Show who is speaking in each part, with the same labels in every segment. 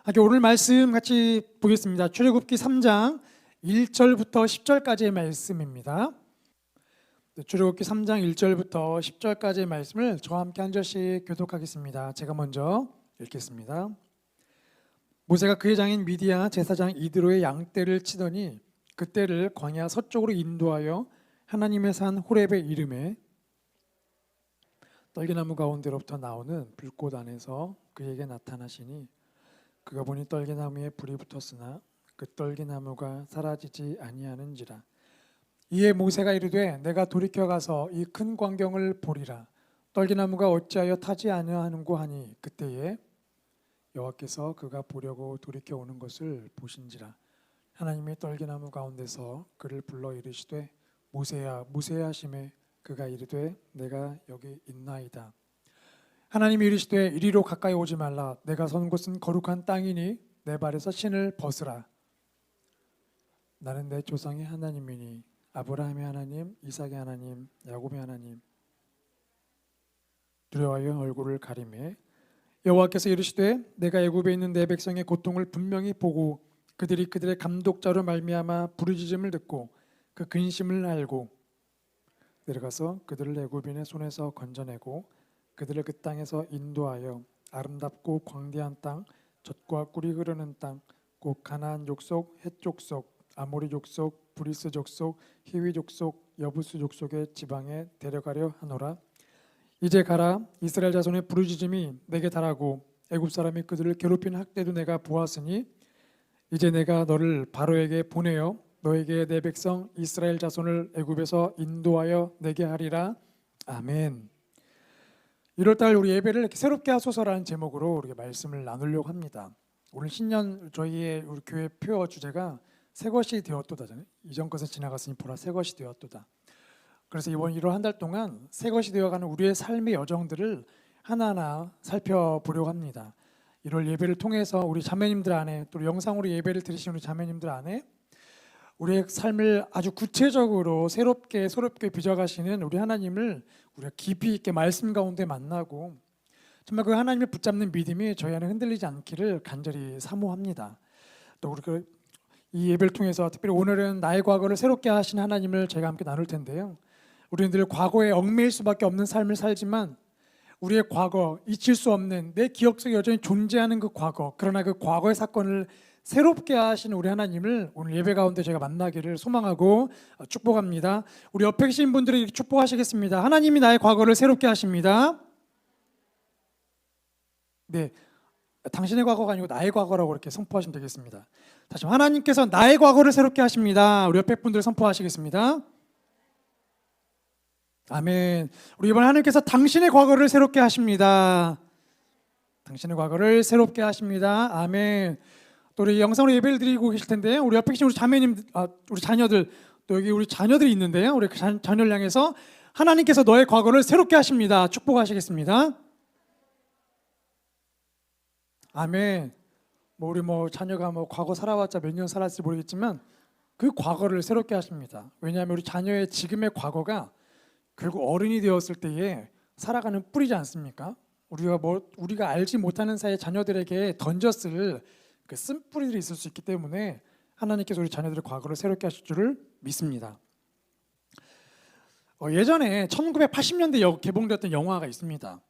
Speaker 1: 오늘 말씀 같이 보겠습니다. 출애굽기 3장 1절부터 10절까지의 말씀입니다. 출애굽기 3장 1절부터 10절까지의 말씀을 저와 함께 한 절씩 교독하겠습니다. 제가 먼저 읽겠습니다. 모세가 그의 장인 미디안 제사장 이드로의 양떼를 치더니 그 떼를 광야 서쪽으로 인도하여 하나님의 산 호렙에 이르매 떨기나무 가운데로부터 나오는 불꽃 안에서 그에게 나타나시니 그가 보니 떨기나무에 불이 붙었으나 그 떨기나무가 사라지지 아니하는지라. 이에 모세가 이르되 내가 돌이켜 가서 이 큰 광경을 보리라. 떨기나무가 어찌하여 타지 아니하는고 하니 그때에 여호와께서 그가 보려고 돌이켜 오는 것을 보신지라. 하나님이 떨기나무 가운데서 그를 불러 이르시되 모세야 모세야 하시매 그가 이르되 내가 여기 있나이다. 하나님이 이르시되 이리로 가까이 오지 말라. 내가 선 곳은 거룩한 땅이니 내 발에서 신을 벗으라. 나는 내 조상의 하나님이니 아브라함의 하나님, 이삭의 하나님, 야곱의 하나님. 두려워하여 얼굴을 가리매 여호와께서 이르시되 내가 애굽에 있는 내 백성의 고통을 분명히 보고 그들이 그들의 감독자로 말미암아 부르짖음을 듣고 그 근심을 알고 내려가서 그들을 애굽인의 손에서 건져내고 그들을 그 땅에서 인도하여 아름답고 광대한 땅, 젖과 꿀이 흐르는 땅, 곧 가나안 족속, 헷 족속, 아모리 족속, 브리스 족속, 히위 족속, 여부스 족속의 지방에 데려가려 하노라. 이제 가라. 이스라엘 자손의 부르짖음이 내게 달하고 애굽 사람이 그들을 괴롭히는 학대도 내가 보았으니 이제 내가 너를 바로에게 보내어 너에게 내 백성 이스라엘 자손을 애굽에서 인도하여 내게 하리라. 아멘. 1월달 우리 예배를 이렇게 새롭게 하소서라는 제목으로 우리가 말씀을 나누려고 합니다. 오늘 신년 저희의 우리 교회 표 주제가 새 것이 되었도다잖아요. 이전 것은 지나갔으니 보라 새 것이 되었도다. 그래서 이번 1월 한 달 동안 새 것이 되어가는 우리의 삶의 여정들을 하나하나 살펴보려고 합니다. 1월 예배를 통해서 우리 자매님들 안에 또 영상으로 예배를 들으시는 우리 자매님들 안에 우리의 삶을 아주 구체적으로 새롭게 빚어가시는 우리 하나님을 우리가 깊이 있게 말씀 가운데 만나고 정말 그 하나님을 붙잡는 믿음이 저희 안에 흔들리지 않기를 간절히 사모합니다. 또 우리가 이 예배를 통해서 특별히 오늘은 나의 과거를 새롭게 하신 하나님을 제가 함께 나눌 텐데요. 우리는 늘 과거에 얽매일 수밖에 없는 삶을 살지만 우리의 과거, 잊힐 수 없는 내 기억 속에 여전히 존재하는 그 과거, 그러나 그 과거의 사건을 새롭게 하시는 우리 하나님을 오늘 예배 가운데 제가 만나기를 소망하고 축복합니다. 우리 옆에 계신 분들이 축복하시겠습니다. 하나님이 나의 과거를 새롭게 하십니다. 네, 당신의 과거가 아니고 나의 과거라고 이렇게 선포하시면 되겠습니다. 다시 하나님께서 나의 과거를 새롭게 하십니다. 우리 옆에 분들 선포하시겠습니다. 아멘. 우리 이번 하나님께서 당신의 과거를 새롭게 하십니다. 당신의 과거를 새롭게 하십니다. 아멘. 또 우리 영상으로 예배를 드리고 계실 텐데요. 우리 옆에 계신 우리 자매님, 우리 자녀들, 또 여기 우리 자녀들이 있는데요. 우리 자녀를 향해서 하나님께서 너의 과거를 새롭게 하십니다. 축복하시겠습니다. 아멘. 우리 자녀가 과거 살아왔자 몇 년 살았을지 모르겠지만 그 과거를 새롭게 하십니다. 왜냐하면 우리 자녀의 지금의 과거가 결국 어른이 되었을 때에 살아가는 뿌리지 않습니까? 우리가 알지 못하는 사이에 자녀들에게 던졌을 그 쓴뿌리들이 있을 수 있기 때문에 하나님께서 우리 자녀들의 과거를 새롭게 하실 줄을 믿습니다. 예전에 1980년대 개봉되었던 영화가 있습니다.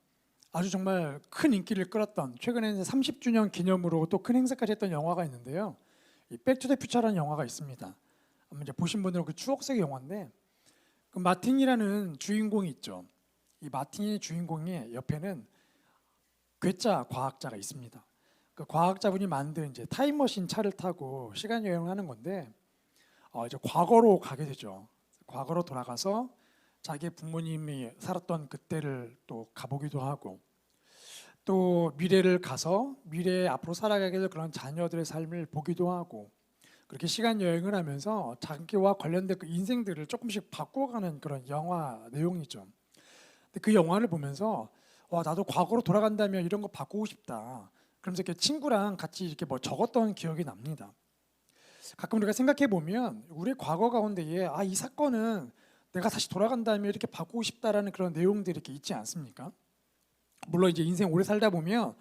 Speaker 1: 아주 정말 큰 인기를 끌었던, 최근에 30주년 기념으로 또 큰 행사까지 했던 영화가 있는데요. 이 백투더퓨처라는 영화가 있습니다. 이제 보신 분들은 그 추억 속의 영화인데 그 마틴이라는 주인공이 있죠. 이 마틴의 주인공의 옆에는 괴짜 과학자가 있습니다. 그 과학자분이 만든 이제 타임머신 차를 타고 시간 여행을 하는 건데 이제 과거로 가게 되죠. 과거로 돌아가서 자기 부모님이 살았던 그때를 또 가보기도 하고 또 미래를 가서 미래에 앞으로 살아가게 될 그런 자녀들의 삶을 보기도 하고 그렇게 시간 여행을 하면서 자기와 관련된 그 인생들을 조금씩 바꿔가는 그런 영화 내용이죠. 근데 그 영화를 보면서 나도 과거로 돌아간다면 이런 거 바꾸고 싶다. 그러면서 이렇게 친구랑 같이 이렇게 적었던 기억이 납니다. 가끔 우리가 생각해 보면 우리의 과거 가운데에 이 사건은 내가 다시 돌아간다면 이렇게 바꾸고 싶다라는 그런 내용들이 이렇게 있지 않습니까? 물론 이제 인생 오래 살다 보면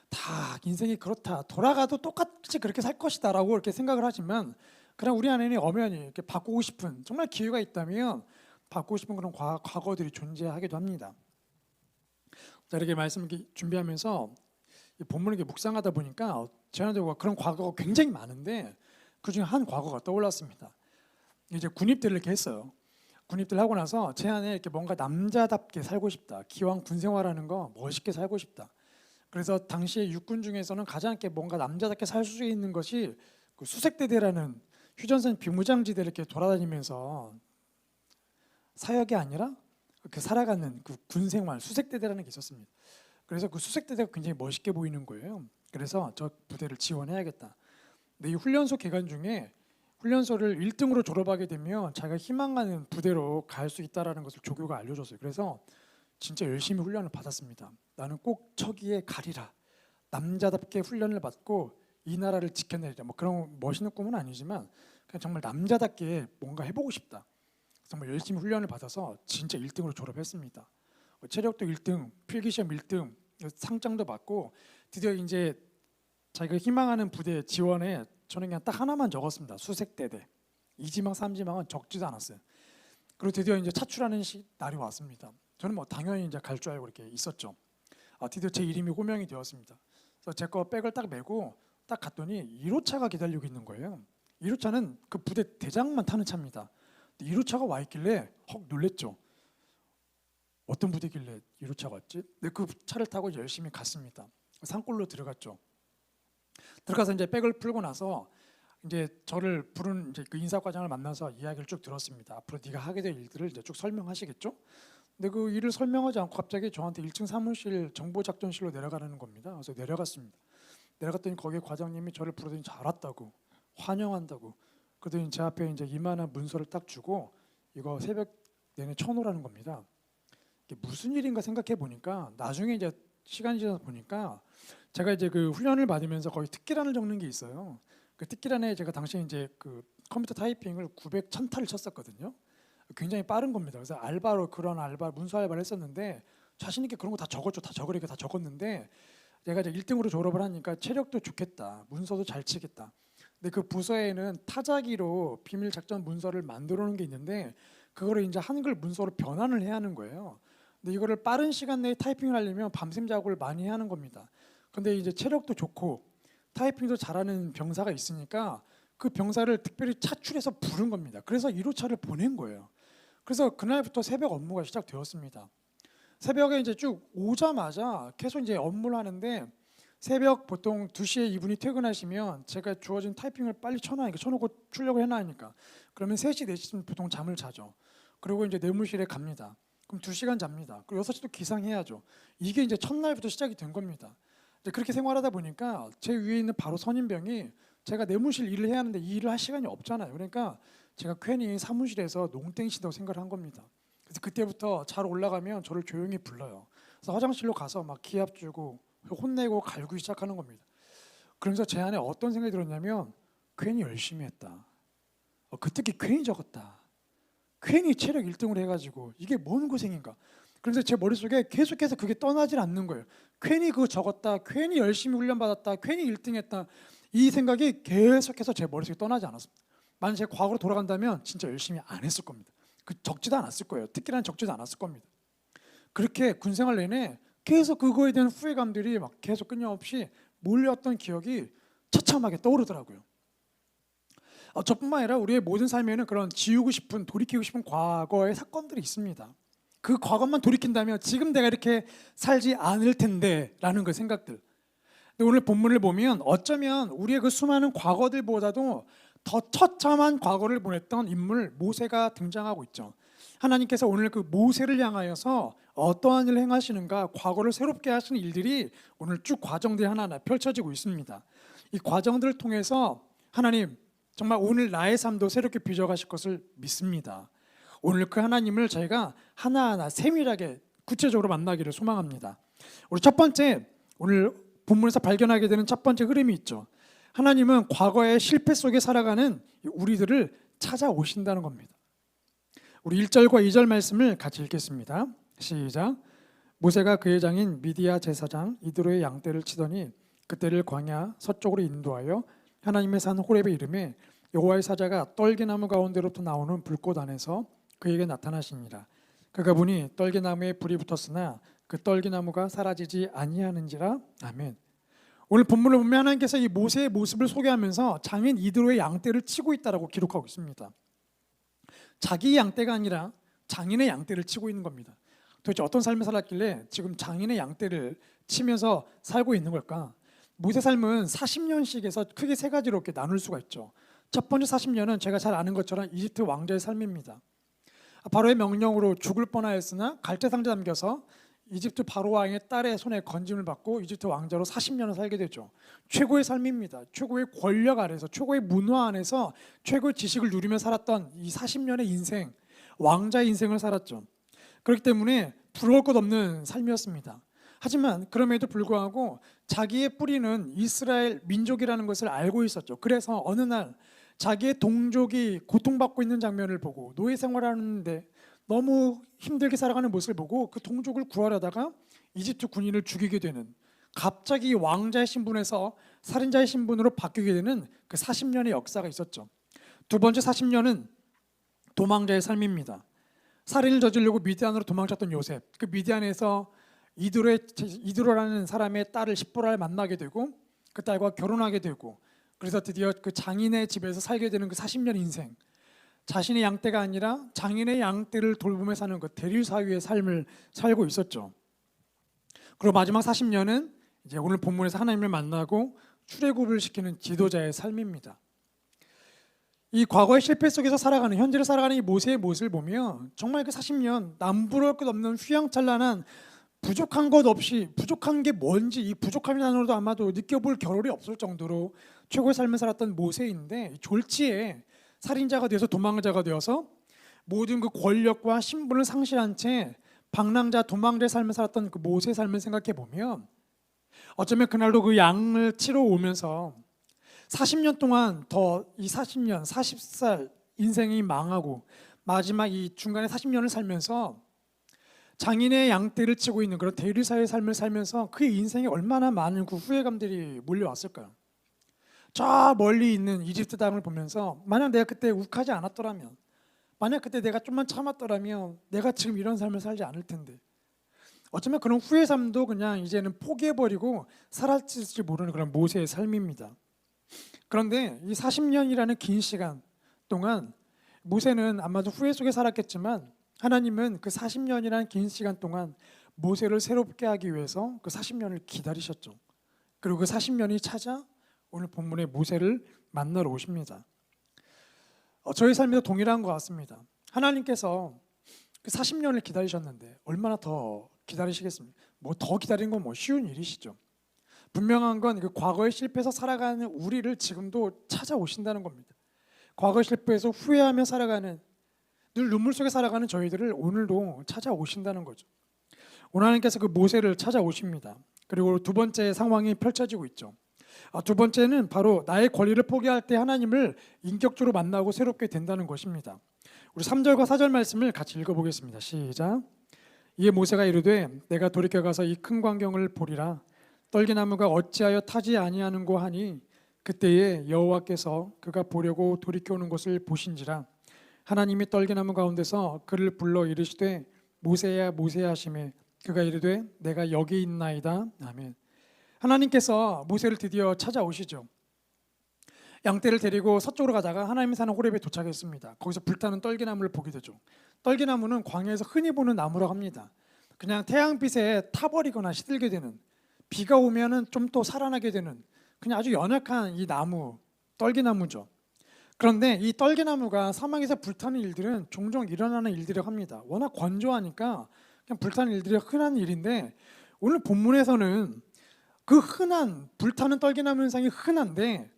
Speaker 1: 다 인생이 그렇다. 돌아가도 똑같이 그렇게 살 것이다라고 이렇게 생각을 하지만 그냥 우리 안에는 엄연히 이렇게 바꾸고 싶은 정말 기회가 있다면 바꾸고 싶은 그런 과거들이 존재하기도 합니다. 자, 이렇게 말씀 준비하면서 이 본문을 이렇게 묵상하다 보니까 제한적으로 그런 과거가 굉장히 많은데 그 중에 한 과거가 떠올랐습니다. 이제 군입대를 이렇게 했어요. 군입대를 하고 나서 제 안에 이렇게 뭔가 남자답게 살고 싶다. 기왕 군 생활하는 거 멋있게 살고 싶다. 그래서 당시에 육군 중에서는 가장 이렇게 뭔가 남자답게 살 수 있는 것이 그 수색대대라는 휴전선 비무장지대를 이렇게 돌아다니면서 사역이 아니라 그 살아가는 그 군생활 수색대대라는 게 있었습니다. 그래서 그 수색대대가 굉장히 멋있게 보이는 거예요. 그래서 저 부대를 지원해야겠다. 근데 이 훈련소 기간 중에 훈련소를 1등으로 졸업하게 되면 자기가 희망하는 부대로 갈 수 있다라는 것을 조교가 알려줬어요. 그래서 진짜 열심히 훈련을 받았습니다. 나는 꼭 저기에 가리라. 남자답게 훈련을 받고 이 나라를 지켜내리라. 뭐 그런 멋있는 꿈은 아니지만 그냥 정말 남자답게 뭔가 해보고 싶다. 정말 열심히 훈련을 받아서 진짜 1등으로 졸업했습니다. 체력도 1등, 필기시험 1등, 상장도 받고 드디어 이제 자기가 희망하는 부대 지원에 저는 그냥 딱 하나만 적었습니다. 수색대대. 2지망, 3지망은 적지도 않았어요. 그리고 드디어 이제 차출하는 날이 왔습니다. 저는 뭐 당연히 이제 갈 줄 알고 이렇게 있었죠. 드디어 제 이름이 호명이 되었습니다. 그래서 제 거 백을 딱 메고 딱 갔더니 1호차가 기다리고 있는 거예요. 1호차는 그 부대 대장만 타는 차입니다. 1호차가 와 있길래 헉 놀랬죠. 어떤 부대길래 1호차가 왔지? 근데 그 차를 타고 열심히 갔습니다. 산골로 들어갔죠. 들어가서 이제 백을 풀고 나서 이제 저를 부른 이제 그 인사과장을 만나서 이야기를 쭉 들었습니다. 앞으로 네가 하게 될 일들을 이제 쭉 설명하시겠죠? 근데 그 일을 설명하지 않고 갑자기 저한테 1층 사무실 정보작전실로 내려가라는 겁니다. 그래서 내려갔습니다. 내려갔더니 거기 과장님이 저를 부르더니 잘 왔다고 환영한다고 그러더니 제 앞에 이제 이만한 문서를 딱 주고 이거 새벽 내내 쳐놓으라는 겁니다. 이게 무슨 일인가 생각해 보니까 나중에 이제 시간이 지나서 보니까 제가 이제 그 훈련을 받으면서 거의 특기란을 적는 게 있어요. 그 특기란에 제가 당시에 이제 그 컴퓨터 타이핑을 900, 1000타를 쳤었거든요. 굉장히 빠른 겁니다. 그래서 알바로 그런 알바 문서 알바를 했었는데 자신 있게 그런 거 다 적었죠. 다 적으니까 다 적었는데 제가 이제 1등으로 졸업을 하니까 체력도 좋겠다. 문서도 잘 치겠다. 근데 그 부서에는 타자기로 비밀 작전 문서를 만들어 놓은 게 있는데 그거를 이제 한글 문서로 변환을 해야 하는 거예요. 근데 이거를 빠른 시간 내에 타이핑을 하려면 밤샘 작업을 많이 해야 하는 겁니다. 근데 이제 체력도 좋고 타이핑도 잘하는 병사가 있으니까 그 병사를 특별히 차출해서 부른 겁니다. 그래서 1호차를 보낸 거예요. 그래서 그날부터 새벽 업무가 시작되었습니다. 새벽에 이제 쭉 오자마자 계속 이제 업무를 하는데 새벽 보통 2시에 이분이 퇴근하시면 제가 주어진 타이핑을 빨리 쳐놔니까 쳐놓고 출력을 해놔니까 그러면 3시, 4시쯤 보통 잠을 자죠. 그리고 이제 내무실에 갑니다. 그럼 2시간 잡니다. 그리고 6시 또 기상해야죠. 이게 이제 첫날부터 시작이 된 겁니다. 이제 그렇게 생활하다 보니까 제 위에 있는 바로 선임병이 제가 내무실 일을 해야 하는데 이 일을 할 시간이 없잖아요. 그러니까 제가 괜히 사무실에서 농땡이 친다고 생각을 한 겁니다. 그래서 그때부터 잘 올라가면 저를 조용히 불러요. 그래서 화장실로 가서 막 기합 주고 혼내고 갈구기 시작하는 겁니다. 그러면서 제 안에 어떤 생각이 들었냐면 괜히 열심히 했다. 그 특히 괜히 적었다. 괜히 체력 1등을 해가지고 이게 뭔 고생인가. 그래서 제 머릿속에 계속해서 그게 떠나질 않는 거예요. 괜히 그거 적었다. 괜히 열심히 훈련받았다. 괜히 1등했다. 이 생각이 계속해서 제 머릿속에 떠나지 않았습니다. 만약 제가 과거로 돌아간다면 진짜 열심히 안 했을 겁니다. 그 적지도 않았을 거예요. 특히나 적지도 않았을 겁니다. 그렇게 군생활 내내 계속 그거에 대한 후회감들이 막 계속 끊임없이 몰려왔던 기억이 처참하게 떠오르더라고요. 저뿐만 아니라 우리의 모든 삶에는 그런 지우고 싶은, 돌이키고 싶은 과거의 사건들이 있습니다. 그 과거만 돌이킨다면 지금 내가 이렇게 살지 않을 텐데 라는 그 생각들. 근데 오늘 본문을 보면 어쩌면 우리의 그 수많은 과거들보다도 더 처참한 과거를 보냈던 인물 모세가 등장하고 있죠. 하나님께서 오늘 그 모세를 향하여서 어떠한 일을 행하시는가, 과거를 새롭게 하시는 일들이 오늘 쭉 과정들이 하나하나 펼쳐지고 있습니다. 이 과정들을 통해서 하나님 정말 오늘 나의 삶도 새롭게 빚어가실 것을 믿습니다. 오늘 그 하나님을 저희가 하나하나 세밀하게 구체적으로 만나기를 소망합니다. 우리 첫 번째 오늘 본문에서 발견하게 되는 첫 번째 흐름이 있죠. 하나님은 과거의 실패 속에 살아가는 우리들을 찾아오신다는 겁니다. 우리 1절과 2절 말씀을 같이 읽겠습니다. 시작. 모세가 그의 장인 미디아 제사장 이드로의 양떼를 치더니 그때를 광야 서쪽으로 인도하여 하나님의 산 호렙에 이르매 여호와의 사자가 떨기나무 가운데로부터 나오는 불꽃 안에서 그에게 나타나시니라. 그가 보니 떨기나무에 불이 붙었으나 그 떨기나무가 사라지지 아니하는지라. 아멘. 오늘 본문을 보면 하나님께서 이 모세의 모습을 소개하면서 장인 이드로의 양떼를 치고 있다라고 기록하고 있습니다. 자기 양떼가 아니라 장인의 양떼를 치고 있는 겁니다. 도대체 어떤 삶을 살았길래 지금 장인의 양떼를 치면서 살고 있는 걸까? 모세 삶은 40년씩에서 크게 세 가지로 이렇게 나눌 수가 있죠. 첫 번째 40년은 제가 잘 아는 것처럼 이집트 왕자의 삶입니다. 바로의 명령으로 죽을 뻔하였으나 갈대상자에 담겨서 이집트 바로 왕의 딸의 손에 건짐을 받고 이집트 왕자로 40년을 살게 되죠. 최고의 삶입니다. 최고의 권력 아래서, 최고의 문화 안에서 최고의 지식을 누리며 살았던 이 40년의 인생, 왕자의 인생을 살았죠. 그렇기 때문에 부러울 것 없는 삶이었습니다. 하지만 그럼에도 불구하고 자기의 뿌리는 이스라엘 민족이라는 것을 알고 있었죠. 그래서 어느 날 자기의 동족이 고통받고 있는 장면을 보고 노예 생활하는데 너무 힘들게 살아가는 모습을 보고 그 동족을 구하려다가 이집트 군인을 죽이게 되는, 갑자기 왕자의 신분에서 살인자의 신분으로 바뀌게 되는 그 40년의 역사가 있었죠. 두 번째 40년은 도망자의 삶입니다. 살인을 저지르려고 미디안으로 도망쳤던 요셉, 그 미디안에서 이드로라는 사람의 딸을 십보라를 만나게 되고 그 딸과 결혼하게 되고, 그래서 드디어 그 장인의 집에서 살게 되는 그 40년 인생, 자신의 양떼가 아니라 장인의 양떼를 돌보며 사는 그 대리사위의 삶을 살고 있었죠. 그리고 마지막 40년은 이제 오늘 본문에서 하나님을 만나고 출애굽을 시키는 지도자의 삶입니다. 이 과거의 실패 속에서 살아가는, 현재를 살아가는 이 모세의 모습을 보면 정말 그 40년 남부러울 것 없는 휘황찬란한, 부족한 것 없이, 부족한 게 뭔지 이 부족함이라도 아마도 느껴볼 겨를이 없을 정도로 최고의 삶을 살았던 모세인데, 졸지에 살인자가 되어서 도망자가 되어서 모든 그 권력과 신분을 상실한 채 방랑자, 도망자의 삶을 살았던 그 모세의 삶을 생각해 보면 어쩌면 그날도 그 양을 치러 오면서 40년 동안 더 이 40년, 40살 인생이 망하고 마지막 이 중간에 40년을 살면서 장인의 양떼를 치고 있는 그런 대리사의 삶을 살면서 그의 인생에 얼마나 많은 그 후회감들이 몰려왔을까요? 저 멀리 있는 이집트 땅을 보면서 만약 내가 그때 욱하지 않았더라면, 만약 그때 내가 좀만 참았더라면 내가 지금 이런 삶을 살지 않을 텐데, 어쩌면 그런 후회 삶도 그냥 이제는 포기해버리고 사라질지 모르는 그런 모세의 삶입니다. 그런데 이 40년이라는 긴 시간 동안 모세는 아마도 후회 속에 살았겠지만 하나님은 그 40년이라는 긴 시간 동안 모세를 새롭게 하기 위해서 그 40년을 기다리셨죠. 그리고 그 40년이 찾아 오늘 본문의 모세를 만나러 오십니다. 저희 삶에도 동일한 것 같습니다. 하나님께서 그 40년을 기다리셨는데 얼마나 더 기다리시겠습니까? 뭐 더 기다리는 건 뭐 쉬운 일이시죠. 분명한 건 그 과거에 실패해서 살아가는 우리를 지금도 찾아오신다는 겁니다. 과거에 실패해서 후회하며 살아가는, 늘 눈물 속에 살아가는 저희들을 오늘도 찾아오신다는 거죠. 오늘 하나님께서 그 모세를 찾아오십니다. 그리고 두 번째 상황이 펼쳐지고 있죠. 두 번째는 바로 나의 권리를 포기할 때 하나님을 인격적으로 만나고 새롭게 된다는 것입니다. 우리 3절과 4절 말씀을 같이 읽어보겠습니다. 시작. 이에 모세가 이르되 내가 돌이켜 가서 이 큰 광경을 보리라. 떨기나무가 어찌하여 타지 아니하는고 하니 그때에 여호와께서 그가 보려고 돌이켜 오는 것을 보신지라. 하나님이 떨기나무 가운데서 그를 불러 이르시되 모세야 모세야 하시매 그가 이르되 내가 여기 있나이다. 아멘. 하나님께서 모세를 드디어 찾아오시죠. 양떼를 데리고 서쪽으로 가다가 하나님이 사는 호렙에 도착했습니다. 거기서 불타는 떨기나무를 보게 되죠. 떨기나무는 광야에서 흔히 보는 나무라고 합니다. 그냥 태양빛에 타버리거나 시들게 되는, 비가 오면은 좀 더 살아나게 되는 그냥 아주 연약한 이 나무, 떨기나무죠. 그런데 이 떨기나무가 사막에서 불타는 일들은 종종 일어나는 일들이라고 합니다. 워낙 건조하니까 그냥 불타는 일들이 흔한 일인데, 오늘 본문에서는 그 흔한 불타는 떨기나무 현상이 흔한데,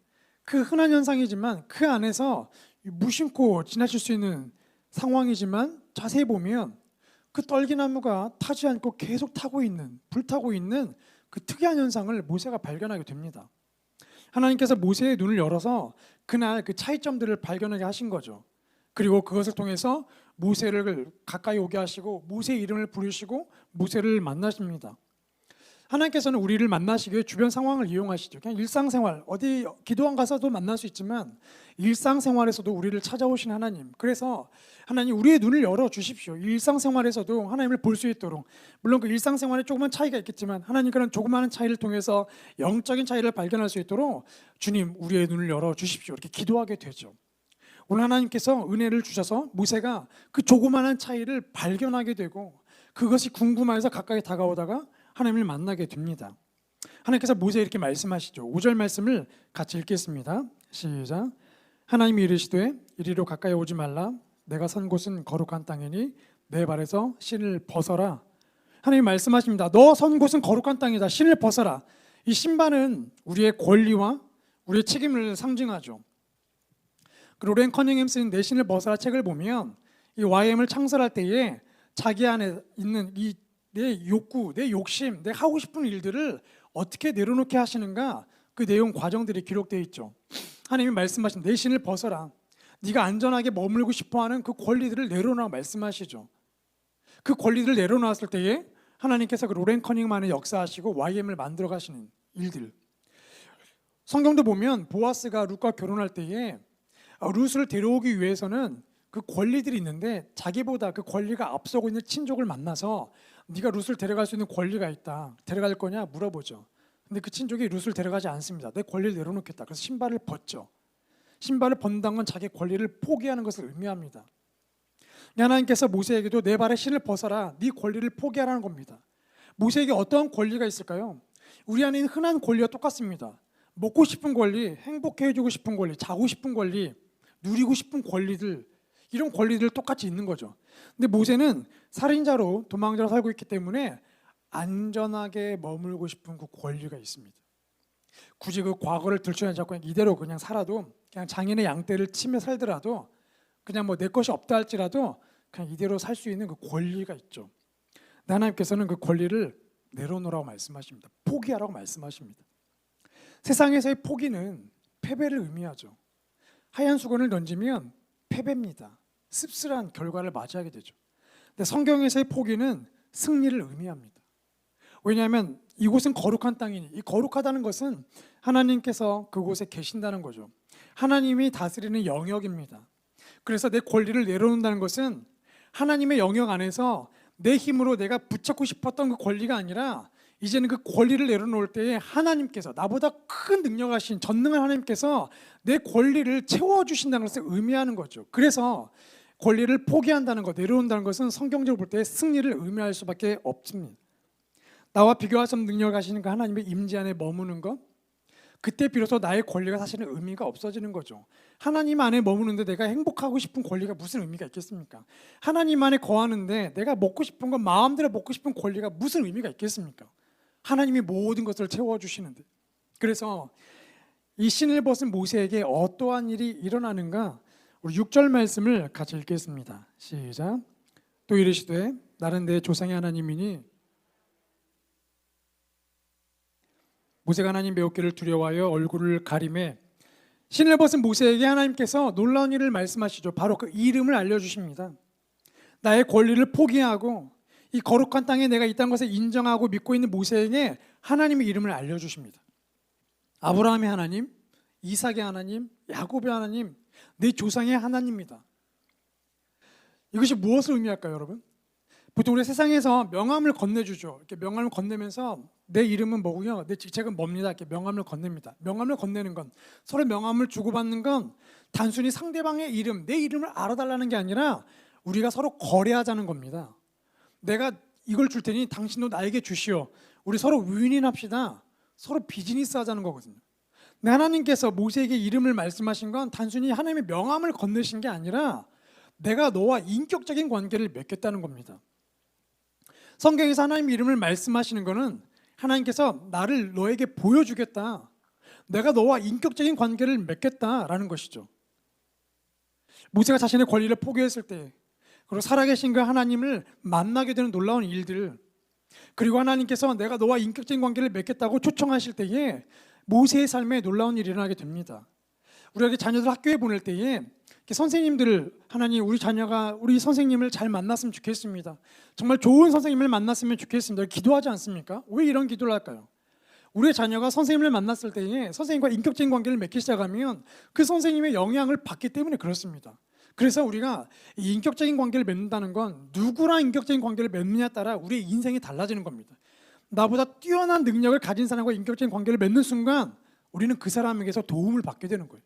Speaker 1: 그 흔한 현상이지만 그 안에서 무심코 지나칠 수 있는 상황이지만 자세히 보면 그 떨기나무가 타지 않고 계속 타고 있는, 불타고 있는 그 특이한 현상을 모세가 발견하게 됩니다. 하나님께서 모세의 눈을 열어서 그날 그 차이점들을 발견하게 하신 거죠. 그리고 그것을 통해서 모세를 가까이 오게 하시고 모세의 이름을 부르시고 모세를 만나십니다. 하나님께서는 우리를 만나시기 위해 주변 상황을 이용하시죠. 그냥 일상생활, 어디 기도원 가서도 만날 수 있지만 일상생활에서도 우리를 찾아오신 하나님. 그래서 하나님 우리의 눈을 열어 주십시오. 일상생활에서도 하나님을 볼 수 있도록. 물론 그 일상생활에 조그만 차이가 있겠지만 하나님 그런 조그마한 차이를 통해서 영적인 차이를 발견할 수 있도록 주님 우리의 눈을 열어 주십시오. 이렇게 기도하게 되죠. 오늘 하나님께서 은혜를 주셔서 모세가 그 조그마한 차이를 발견하게 되고 그것이 궁금해서 가까이 다가오다가 하나님을 만나게 됩니다. 하나님께서 모세에 이렇게 말씀하시죠. 5절 말씀을 같이 읽겠습니다. 시작. 하나님이 이르시되 이리로 가까이 오지 말라. 내가 선 곳은 거룩한 땅이니 내 발에서 신을 벗어라. 하나님 말씀하십니다. 너 선 곳은 거룩한 땅이다. 신을 벗어라. 이 신발은 우리의 권리와 우리의 책임을 상징하죠. 그 로렌 커닝햄 쓴 내 신을 벗어라 책을 보면 이 YM을 창설할 때에 자기 안에 있는 이 내 욕구, 내 욕심, 내 하고 싶은 일들을 어떻게 내려놓게 하시는가 그 내용 과정들이 기록되어 있죠. 하나님이 말씀하신 내 신을 벗어라. 네가 안전하게 머물고 싶어하는 그 권리들을 내려놓으라고 말씀하시죠. 그 권리들을 내려놓았을 때에 하나님께서 그 로렌 커닝만의 역사하시고 YM을 만들어 가시는 일들. 성경도 보면 보아스가 룻과 결혼할 때에 룻을 데려오기 위해서는 그 권리들이 있는데 자기보다 그 권리가 앞서고 있는 친족을 만나서 네가 룻을 데려갈 수 있는 권리가 있다. 데려갈 거냐 물어보죠. 근데 그 친족이 룻을 데려가지 않습니다. 내 권리를 내려놓겠다. 그래서 신발을 벗죠. 신발을 벗는다는 건 자기 권리를 포기하는 것을 의미합니다. 하나님께서 모세에게도 내 발에 신을 벗어라. 네 권리를 포기하라는 겁니다. 모세에게 어떤 권리가 있을까요? 우리 안에 있는 흔한 권리와 똑같습니다. 먹고 싶은 권리, 행복해 해주고 싶은 권리, 자고 싶은 권리, 누리고 싶은 권리들, 이런 권리들 똑같이 있는 거죠. 근데 모세는 살인자로 도망자로 살고 있기 때문에 안전하게 머물고 싶은 그 권리가 있습니다. 굳이 그 과거를 들춰내지 않고 이대로 그냥 살아도 그냥 장인의 양떼를 치며 살더라도 그냥 뭐 내 것이 없다 할지라도 그냥 이대로 살 수 있는 그 권리가 있죠. 하나님께서는 그 권리를 내려놓으라고 말씀하십니다. 포기하라고 말씀하십니다. 세상에서의 포기는 패배를 의미하죠. 하얀 수건을 던지면 패배입니다. 씁쓸한 결과를 맞이하게 되죠. 근데 성경에서의 포기는 승리를 의미합니다. 왜냐하면 이곳은 거룩한 땅이니 이 거룩하다는 것은 하나님께서 그곳에 계신다는 거죠. 하나님이 다스리는 영역입니다. 그래서 내 권리를 내려놓는다는 것은 하나님의 영역 안에서 내 힘으로 내가 붙잡고 싶었던 그 권리가 아니라 이제는 그 권리를 내려놓을 때에 하나님께서 나보다 큰 능력하신 전능한 하나님께서 내 권리를 채워주신다는 것을 의미하는 거죠. 그래서 권리를 포기한다는 것, 내려온다는 것은 성경적으로 볼 때 승리를 의미할 수밖에 없습니다. 나와 비교할 수 없는 능력하시는 그 하나님의 임재 안에 머무는 것, 그때 비로소 나의 권리가 사실은 의미가 없어지는 거죠. 하나님 안에 머무는데 내가 행복하고 싶은 권리가 무슨 의미가 있겠습니까? 하나님 안에 거하는데 내가 먹고 싶은 건 마음대로 먹고 싶은 권리가 무슨 의미가 있겠습니까? 하나님이 모든 것을 채워주시는데. 그래서 이 신을 벗은 모세에게 어떠한 일이 일어나는가? 우리 6절 말씀을 같이 읽겠습니다. 시작. 또 이르시되 나는 내 조상의 하나님이니 모세가 하나님 배웠기를 두려워하여 얼굴을 가리매 신을 벗은 모세에게 하나님께서 놀라운 일을 말씀하시죠. 바로 그 이름을 알려주십니다. 나의 권리를 포기하고 이 거룩한 땅에 내가 있다는 것을 인정하고 믿고 있는 모세에게 하나님의 이름을 알려주십니다. 아브라함의 하나님, 이삭의 하나님, 야곱의 하나님, 내 조상의 하나님입니다. 이것이 무엇을 의미할까요, 여러분? 보통 우리 세상에서 명함을 건네주죠. 이렇게 명함을 건네면서 내 이름은 뭐고요, 내 직책은 뭡니다. 이렇게 명함을 건넵니다. 명함을 건네는 건 서로 명함을 주고받는 건 단순히 상대방의 이름, 내 이름을 알아달라는 게 아니라 우리가 서로 거래하자는 겁니다. 내가 이걸 줄 테니 당신도 나에게 주시오. 우리 서로 윈윈합시다. 서로 비즈니스 하자는 거거든요. 근데 하나님께서 모세에게 이름을 말씀하신 건 단순히 하나님의 명함을 건네신 게 아니라 내가 너와 인격적인 관계를 맺겠다는 겁니다. 성경에서 하나님의 이름을 말씀하시는 것은 하나님께서 나를 너에게 보여주겠다. 내가 너와 인격적인 관계를 맺겠다라는 것이죠. 모세가 자신의 권리를 포기했을 때, 그리고 살아계신 그 하나님을 만나게 되는 놀라운 일들, 그리고 하나님께서 내가 너와 인격적인 관계를 맺겠다고 초청하실 때에 모세의 삶에 놀라운 일이 일어나게 됩니다. 우리가 자녀들 학교에 보낼 때에 선생님들, 하나님 우리 자녀가 우리 선생님을 잘 만났으면 좋겠습니다. 정말 좋은 선생님을 만났으면 좋겠습니다. 기도하지 않습니까? 왜 이런 기도를 할까요? 우리의 자녀가 선생님을 만났을 때에 선생님과 인격적인 관계를 맺기 시작하면 그 선생님의 영향을 받기 때문에 그렇습니다. 그래서 우리가 이 인격적인 관계를 맺는다는 건 누구랑 인격적인 관계를 맺느냐에 따라 우리의 인생이 달라지는 겁니다. 나보다 뛰어난 능력을 가진 사람과 인격적인 관계를 맺는 순간 우리는 그 사람에게서 도움을 받게 되는 거예요.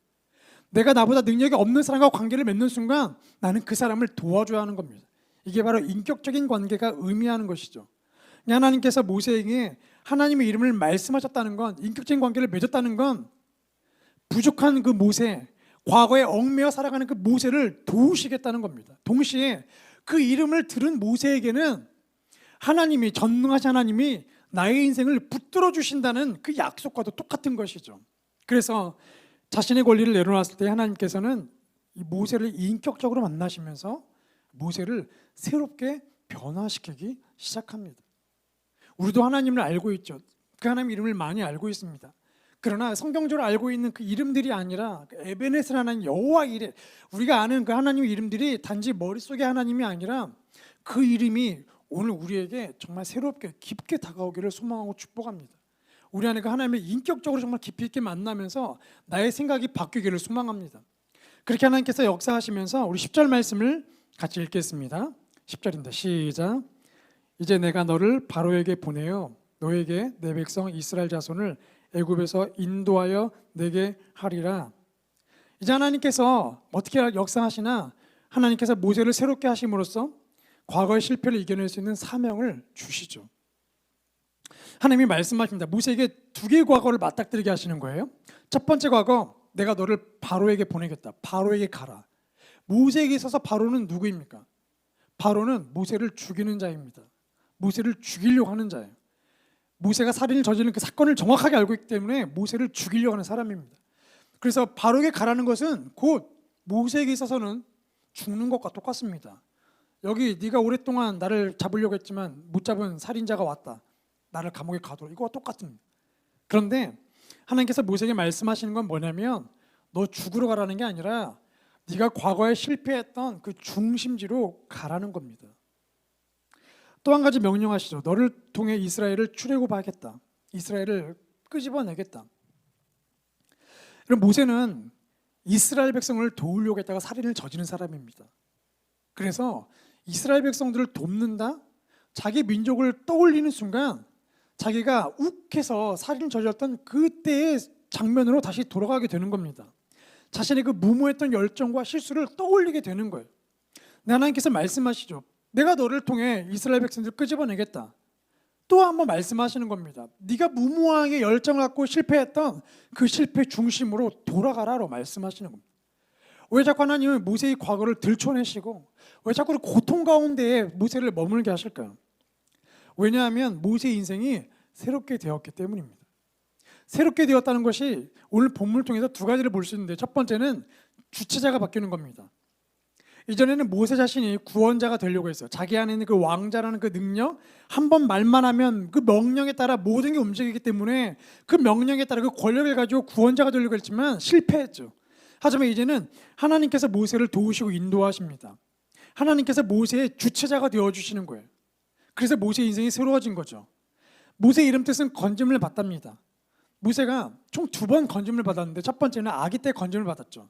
Speaker 1: 내가 나보다 능력이 없는 사람과 관계를 맺는 순간 나는 그 사람을 도와줘야 하는 겁니다. 이게 바로 인격적인 관계가 의미하는 것이죠. 하나님께서 모세에게 하나님의 이름을 말씀하셨다는 건, 인격적인 관계를 맺었다는 건 부족한 그 모세, 과거에 얽매여 살아가는 그 모세를 도우시겠다는 겁니다. 동시에 그 이름을 들은 모세에게는 하나님이, 전능하신 하나님이 나의 인생을 붙들어 주신다는 그 약속과도 똑같은 것이죠. 그래서 자신의 권리를 내려놨을 때 하나님께서는 이 모세를 인격적으로 만나시면서 모세를 새롭게 변화시키기 시작합니다. 우리도 하나님을 알고 있죠. 그 하나님 이름을 많이 알고 있습니다. 그러나 성경적으로 알고 있는 그 이름들이 아니라 에베네스라는 여호와 이레, 우리가 아는 그 하나님의 이름들이 단지 머릿속의 하나님이 아니라 그 이름이 오늘 우리에게 정말 새롭게 깊게 다가오기를 소망하고 축복합니다. 우리 안에 그 하나님을 인격적으로 정말 깊이 있게 만나면서 나의 생각이 바뀌기를 소망합니다. 그렇게 하나님께서 역사하시면서 우리 10절 말씀을 같이 읽겠습니다. 10절입니다. 시작. 이제 내가 너를 바로에게 보내어 너에게 내 백성 이스라엘 자손을 애굽에서 인도하여 내게 하리라. 이제 하나님께서 어떻게 역사하시나, 하나님께서 모세를 새롭게 하심으로써 과거의 실패를 이겨낼 수 있는 사명을 주시죠. 하나님이 말씀하십니다. 모세에게 두 개의 과거를 맞닥뜨리게 하시는 거예요. 첫 번째 과거, 내가 너를 바로에게 보내겠다. 바로에게 가라. 모세에게 있어서 바로는 누구입니까? 바로는 모세를 죽이는 자입니다. 모세를 죽이려고 하는 자예요. 모세가 살인을 저지른 그 사건을 정확하게 알고 있기 때문에 모세를 죽이려고 하는 사람입니다. 그래서 바로에게 가라는 것은 곧 모세에게 있어서는 죽는 것과 똑같습니다. 여기 네가 오랫동안 나를 잡으려고 했지만 못 잡은 살인자가 왔다. 나를 감옥에 가둬라. 이거와 똑같습니다. 그런데 하나님께서 모세에게 말씀하시는 건 뭐냐면 너 죽으러 가라는 게 아니라 네가 과거에 실패했던 그 중심지로 가라는 겁니다. 또 한 가지 명령하시죠. 너를 통해 이스라엘을 출애굽하겠다. 이스라엘을 끄집어내겠다. 그럼 모세는 이스라엘 백성을 도우려고 했다가 살인을 저지른 사람입니다. 그래서 이스라엘 백성들을 돕는다? 자기 민족을 떠올리는 순간 자기가 욱해서 살인을 저질렀던 그때의 장면으로 다시 돌아가게 되는 겁니다. 자신의 그 무모했던 열정과 실수를 떠올리게 되는 거예요. 하나님께서 말씀하시죠. 내가 너를 통해 이스라엘 백성들을 끄집어내겠다. 또 한번 말씀하시는 겁니다. 네가 무모하게 열정을 갖고 실패했던 그 실패 중심으로 돌아가라로 말씀하시는 겁니다. 왜 자꾸 하나님은 모세의 과거를 들춰내시고 왜 자꾸 고통 가운데에 모세를 머물게 하실까요? 왜냐하면 모세의 인생이 새롭게 되었기 때문입니다. 새롭게 되었다는 것이 오늘 본문을 통해서 두 가지를 볼 수 있는데, 첫 번째는 주체자가 바뀌는 겁니다. 이전에는 모세 자신이 구원자가 되려고 했어요. 자기 안에 있는 그 왕자라는 그 능력, 한 번 말만 하면 그 명령에 따라 모든 게 움직이기 때문에 그 명령에 따라 그 권력을 가지고 구원자가 되려고 했지만 실패했죠. 하지만 이제는 하나님께서 모세를 도우시고 인도하십니다. 하나님께서 모세의 주체자가 되어주시는 거예요. 그래서 모세의 인생이 새로워진 거죠. 모세의 이름 뜻은 건짐을 받답니다. 모세가 총 2번 건짐을 받았는데 첫 번째는 아기 때 건짐을 받았죠.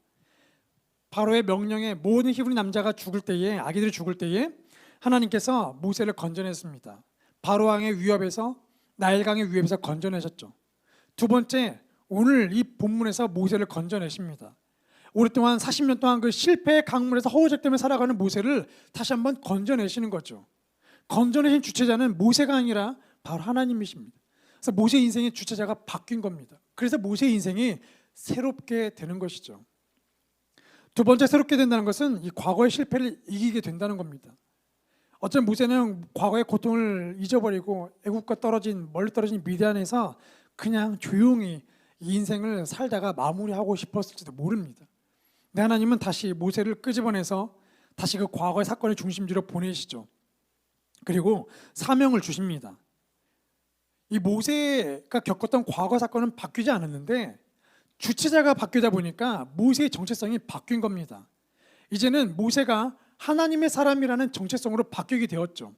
Speaker 1: 바로의 명령에 모든 히브리 남자가 죽을 때에, 아기들이 죽을 때에 하나님께서 모세를 건져냈습니다. 바로 왕의 위협에서, 나일강의 위협에서 건져내셨죠. 두 번째, 오늘 이 본문에서 모세를 건져내십니다. 오랫동안 40년 동안 그 실패의 강물에서 허우적대며 살아가는 모세를 다시 한번 건져내시는 거죠. 건져내신 주체자는 모세가 아니라 바로 하나님이십니다. 그래서 모세의 인생의 주체자가 바뀐 겁니다. 그래서 모세의 인생이 새롭게 되는 것이죠. 두 번째 새롭게 된다는 것은 이 과거의 실패를 이기게 된다는 겁니다. 어쩌면 모세는 과거의 고통을 잊어버리고 애국과 멀리 떨어진 미디안에서 그냥 조용히 이 인생을 살다가 마무리하고 싶었을지도 모릅니다. 근데 하나님은 다시 모세를 끄집어내서 다시 그 과거의 사건의 중심지로 보내시죠. 그리고 사명을 주십니다. 이 모세가 겪었던 과거 사건은 바뀌지 않았는데 주체자가 바뀌다 보니까 모세의 정체성이 바뀐 겁니다. 이제는 모세가 하나님의 사람이라는 정체성으로 바뀌게 되었죠.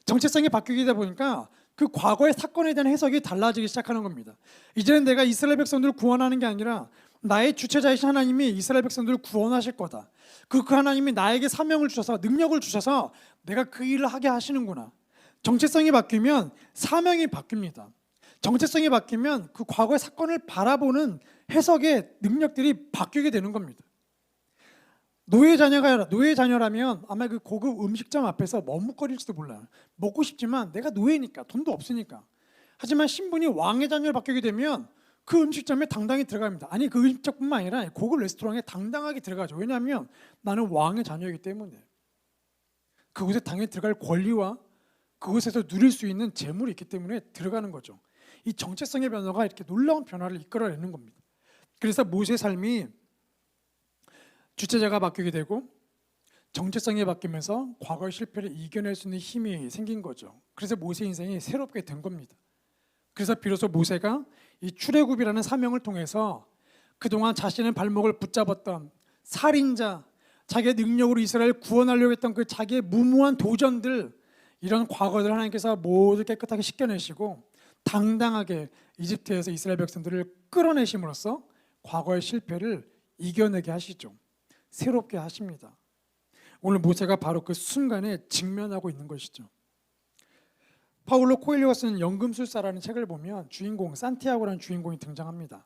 Speaker 1: 정체성이 바뀌다 보니까 그 과거의 사건에 대한 해석이 달라지기 시작하는 겁니다. 이제는 내가 이스라엘 백성들을 구원하는 게 아니라 나의 주체자이신 하나님이 이스라엘 백성들을 구원하실 거다. 그 하나님이 나에게 사명을 주셔서 능력을 주셔서 내가 그 일을 하게 하시는구나. 정체성이 바뀌면 사명이 바뀝니다. 정체성이 바뀌면 그 과거의 사건을 바라보는 해석의 능력들이 바뀌게 되는 겁니다. 노예 자녀라면 아마 그 고급 음식점 앞에서 머뭇거릴지도 몰라요. 먹고 싶지만 내가 노예니까, 돈도 없으니까. 하지만 신분이 왕의 자녀로 바뀌게 되면 그 음식점에 당당히 들어갑니다. 아니, 그 음식점뿐만 아니라 고급 레스토랑에 당당하게 들어가죠. 왜냐하면 나는 왕의 자녀이기 때문에. 그곳에 당연히 들어갈 권리와 그곳에서 누릴 수 있는 재물이 있기 때문에 들어가는 거죠. 이 정체성의 변화가 이렇게 놀라운 변화를 이끌어내는 겁니다. 그래서 모세의 삶이 주체자가 바뀌게 되고 정체성이 바뀌면서 과거의 실패를 이겨낼 수 있는 힘이 생긴 거죠. 그래서 모세 인생이 새롭게 된 겁니다. 그래서 비로소 모세가 이 출애굽이라는 사명을 통해서 그동안 자신의 발목을 붙잡았던 살인자, 자기의 능력으로 이스라엘을 구원하려고 했던 그 자기의 무모한 도전들, 이런 과거들 하나님께서 모두 깨끗하게 씻겨내시고 당당하게 이집트에서 이스라엘 백성들을 끌어내심으로써 과거의 실패를 이겨내게 하시죠. 새롭게 하십니다. 오늘 모세가 바로 그 순간에 직면하고 있는 것이죠. 파울로 코엘료가 쓴 연금술사라는 책을 보면 주인공 산티아고라는 주인공이 등장합니다.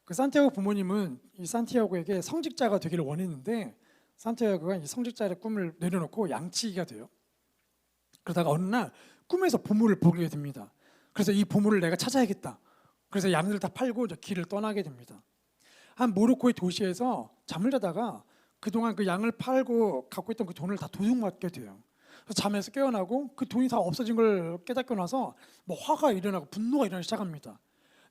Speaker 1: 그 산티아고 부모님은 이 산티아고에게 성직자가 되기를 원했는데 산티아고가 이 성직자의 꿈을 내려놓고 양치기가 돼요. 그러다가 어느 날 꿈에서 보물을 보게 됩니다. 그래서 이 보물을 내가 찾아야겠다. 그래서 양들 다 팔고 길을 떠나게 됩니다. 한 모로코의 도시에서 잠을 자다가 그동안 그 양을 팔고 갖고 있던 그 돈을 다 도둑맞게 돼요. 그래서 잠에서 깨어나고 그 돈이 다 없어진 걸 깨닫고 나서 뭐 화가 일어나고 분노가 일어나기 시작합니다.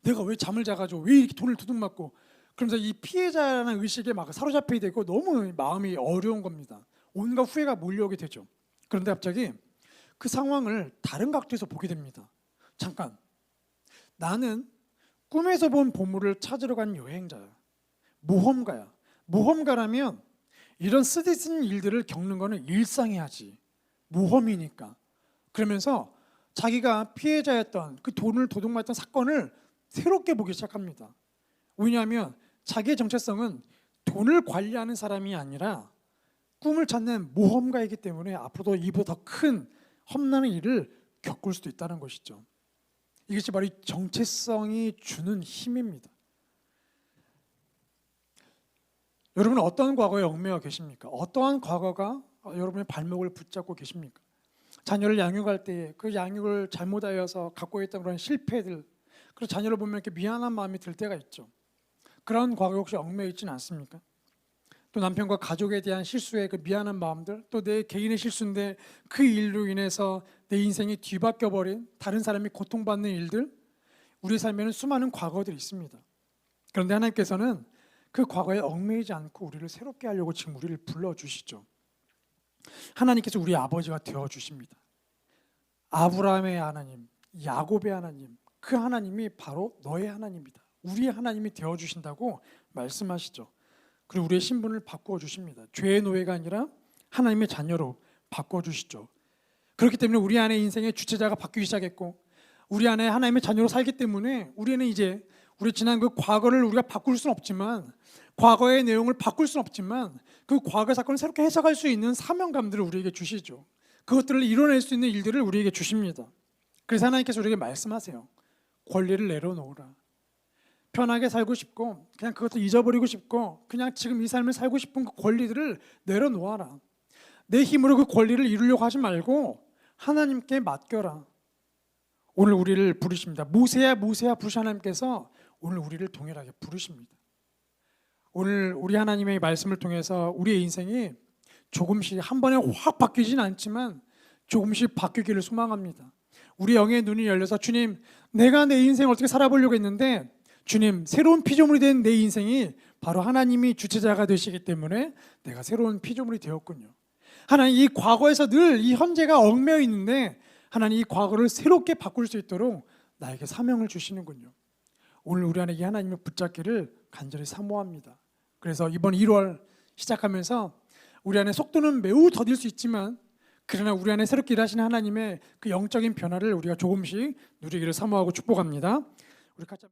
Speaker 1: 내가 왜 잠을 자가지고 왜 이렇게 돈을 도둑맞고, 그러면서 이 피해자라는 의식에 막 사로잡히게 되고 너무 마음이 어려운 겁니다. 온갖 후회가 몰려오게 되죠. 그런데 갑자기 그 상황을 다른 각도에서 보게 됩니다. 잠깐, 나는 꿈에서 본 보물을 찾으러 간 여행자야. 모험가야. 모험가라면 이런 쓰디쓴 일들을 겪는 거는 일상해야지. 모험이니까. 그러면서 자기가 피해자였던 그 돈을 도둑맞았던 사건을 새롭게 보기 시작합니다. 왜냐하면 자기의 정체성은 돈을 관리하는 사람이 아니라 꿈을 찾는 모험가이기 때문에 앞으로도 이보다 더 큰 험난한 일을 겪을 수도 있다는 것이죠. 이것이 바로 이 정체성이 주는 힘입니다. 여러분은 어떤 과거에 얽매여 계십니까? 어떠한 과거가 여러분의 발목을 붙잡고 계십니까? 자녀를 양육할 때 그 양육을 잘못하여서 갖고 있던 그런 실패들, 그리고 자녀를 보면 이렇게 미안한 마음이 들 때가 있죠. 그런 과거에 혹시 얽매여 있지는 않습니까? 또 남편과 가족에 대한 실수의 그 미안한 마음들, 또 내 개인의 실수인데 그 일로 인해서 내 인생이 뒤바뀌어 버린 다른 사람이 고통받는 일들, 우리 삶에는 수많은 과거들이 있습니다. 그런데 하나님께서는 그 과거에 얽매이지 않고 우리를 새롭게 하려고 지금 우리를 불러주시죠. 하나님께서 우리 아버지가 되어주십니다. 아브라함의 하나님, 야곱의 하나님, 그 하나님이 바로 너의 하나님이다. 우리의 하나님이 되어주신다고 말씀하시죠. 그리고 우리의 신분을 바꿔주십니다. 죄의 노예가 아니라 하나님의 자녀로 바꿔주시죠. 그렇기 때문에 우리 안에 인생의 주체자가 바뀌기 시작했고 우리 안에 하나님의 자녀로 살기 때문에 우리는 이제 우리 지난 그 과거를 우리가 바꿀 수는 없지만, 과거의 내용을 바꿀 수는 없지만 그 과거 사건을 새롭게 해석할 수 있는 사명감들을 우리에게 주시죠. 그것들을 이뤄낼 수 있는 일들을 우리에게 주십니다. 그래서 하나님께서 우리에게 말씀하세요. 권리를 내려놓으라. 편하게 살고 싶고 그냥 그것도 잊어버리고 싶고 그냥 지금 이 삶을 살고 싶은 그 권리들을 내려놓아라. 내 힘으로 그 권리를 이루려고 하지 말고 하나님께 맡겨라. 오늘 우리를 부르십니다. 모세야 모세야 부르신 하나님께서 오늘 우리를 동일하게 부르십니다. 오늘 우리 하나님의 말씀을 통해서 우리의 인생이 조금씩 한 번에 확 바뀌진 않지만 조금씩 바뀌기를 소망합니다. 우리 영의 눈이 열려서 주님, 내가 내 인생을 어떻게 살아보려고 했는데 주님, 새로운 피조물이 된 내 인생이 바로 하나님이 주체자가 되시기 때문에 내가 새로운 피조물이 되었군요. 하나님, 이 과거에서 늘 이 현재가 얽매여 있는데 하나님 이 과거를 새롭게 바꿀 수 있도록 나에게 사명을 주시는군요. 오늘 우리 안에 이 하나님을 붙잡기를 간절히 사모합니다. 그래서 이번 1월 시작하면서 우리 안에 속도는 매우 더딜 수 있지만 그러나 우리 안에 새롭게 일하시는 하나님의 그 영적인 변화를 우리가 조금씩 누리기를 사모하고 축복합니다. 우리 같이